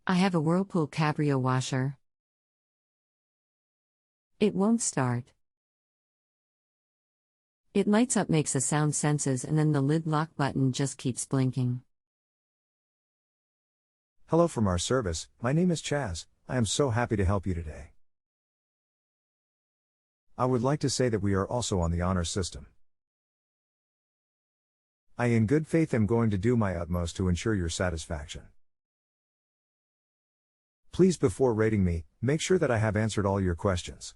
I have a whirlpool cabrio washer. It won't start. It lights up, makes a sound, senses, and then the lid lock button just keeps blinking. Hello from our service, my name is Chaz. I am so happy to help you today. I would like to say that we are also on the honor system. I in good faith am going to do my utmost to ensure your satisfaction. Please, before rating me, make sure that I have answered all your questions.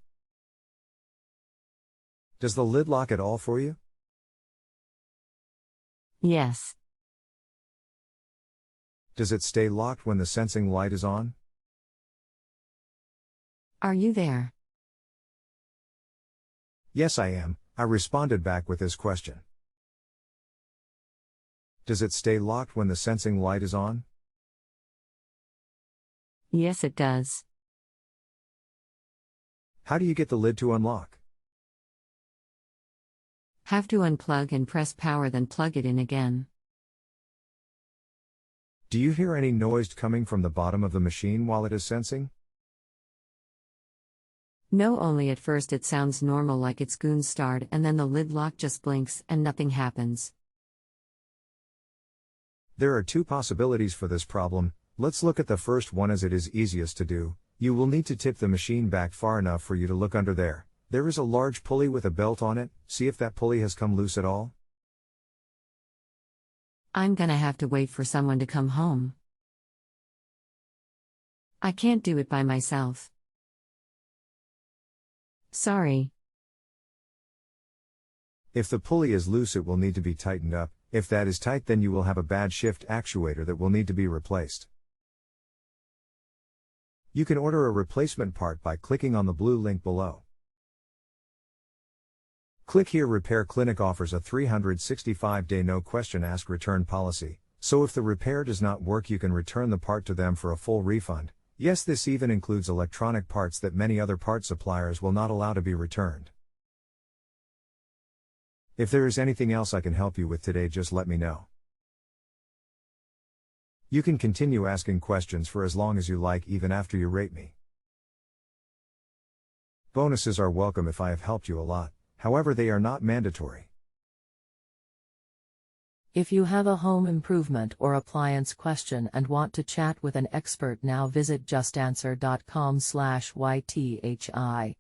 Does the lid lock at all for you? Yes. Does it stay locked when the sensing light is on? Are you there? Yes, I am. I responded back with this question. Does it stay locked when the sensing light is on? Yes, it does. How do you get the lid to unlock? Have to unplug and press power, then plug it in again. Do you hear any noise coming from the bottom of the machine while it is sensing? No, only at first it sounds normal, like it's goon start, and then the lid lock just blinks and nothing happens. There are two possibilities for this problem. Let's look at the first one, as it is easiest to do. You will need to tip the machine back far enough for you to look under there. There is a large pulley with a belt on it. See if that pulley has come loose at all. I'm gonna have to wait for someone to come home. I can't do it by myself. Sorry. If the pulley is loose, it will need to be tightened up. If that is tight, then you will have a bad shift actuator that will need to be replaced. You can order a replacement part by clicking on the blue link below. Click here. Repair Clinic offers a 365-day no-question-asked return policy, so if the repair does not work, you can return the part to them for a full refund. Yes, this even includes electronic parts that many other part suppliers will not allow to be returned. If there is anything else I can help you with today, just let me know. You can continue asking questions for as long as you like, even after you rate me. Bonuses are welcome if I have helped you a lot, however they are not mandatory. If you have a home improvement or appliance question and want to chat with an expert now, visit JustAnswer.com/YTHI.